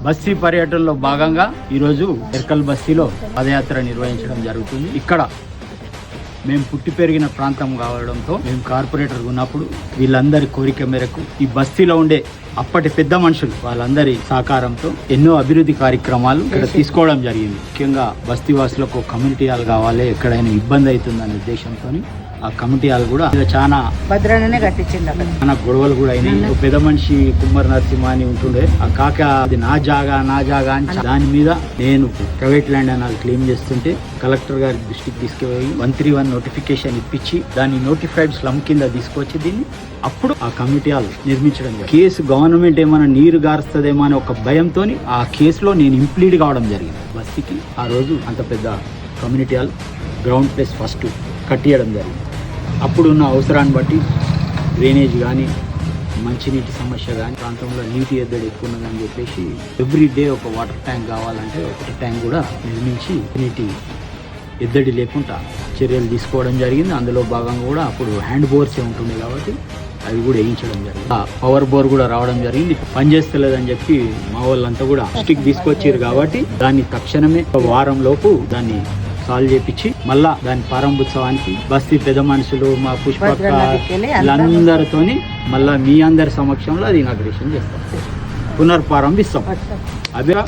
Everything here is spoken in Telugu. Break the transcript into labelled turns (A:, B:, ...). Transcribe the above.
A: బస్తీ పర్యటనలో భాగంగా ఈరోజు ఎర్కల్ బస్తీలో పదయాత్ర నిర్వహించడం జరుగుతుంది. ఇక్కడ మేము పుట్టి పెరిగిన ప్రాంతం కావడంతో మేము కార్పొరేటర్ ఉన్నప్పుడు వీళ్ళందరి కోరిక మేరకు ఈ బస్తీలో ఉండే అప్పటి పెద్ద మనుషులు వాళ్ళందరి సహకారంతో ఎన్నో అభివృద్ధి కార్యక్రమాలు ఇక్కడ తీసుకోవడం జరిగింది. ముఖ్యంగా బస్తీ వాసులకు కమ్యూనిటీ హాల్ కావాలి, ఎక్కడైనా ఇబ్బంది అవుతుందనే ఉద్దేశంతో ఆ కమిటీ హాల్ కూడా చాలా
B: భద్రానే కట్టించింది. అక్కడ
A: చాలా గొడవలు కూడా అయినాయి. పెద్ద మనిషి కుమ్మర్ నరసింహ అని ఉంటుండే, ఆ కాక అది నా జాగా అని దాని మీద నేను ప్రైవేట్ ల్యాండ్ అని క్లెయిమ్ చేస్తుంటే కలెక్టర్ గారి దృష్టికి తీసుకుపోయి 131 నోటిఫికేషన్ ఇప్పించి దాన్ని నోటిఫైడ్ స్లమ్ కింద తీసుకొచ్చి దీన్ని అప్పుడు ఆ కమిటీ హాల్ నిర్మించడం జరిగింది. కేసు గవర్నమెంట్ ఏమైనా నీరు గారుస్తుందేమో అనే ఒక భయంతో ఆ కేసులో నేను ఇంప్లీడ్ కావడం జరిగింది. బస్తీకి ఆ రోజు అంత పెద్ద community hall ground place first కట్టియడం జరిగింది. అప్పుడున్న అవసరాన్ని బట్టి డ్రైనేజ్ కానీ మంచినీటి సమస్య కానీ ప్రాంతంలో నీటి ఎద్దడి ఎక్కువ ఉన్నదని చెప్పేసి ఎవ్రీ డే ఒక వాటర్ ట్యాంక్ కావాలంటే ఒక ట్యాంక్ కూడా నిర్మించి నీటి ఎద్దడి లేకుండా చర్యలు తీసుకోవడం జరిగింది. అందులో భాగంగా కూడా అప్పుడు హ్యాండ్ బోర్సే ఉంటుంది కాబట్టి అవి కూడా వేయించడం జరిగింది. పవర్ బోర్ కూడా రావడం జరిగింది. పనిచేస్తలేదని చెప్పి మా వాళ్ళంతా కూడా స్టిక్ తీసుకొచ్చారు కాబట్టి దాన్ని తక్షణమే వారం లోపు దాన్ని సాల్వ్ చేపించి మళ్ళా దాని ప్రారంభోత్సవానికి బస్తీ పెద్ద మనుషులు మా పుష్పక్క వీళ్ళందరితోని మళ్ళా మీ అందరి సమక్షంలో అది ఇనాగ్రేషన్ చేస్తాం, పునర్ప్రారంభిస్తాం. అభిరా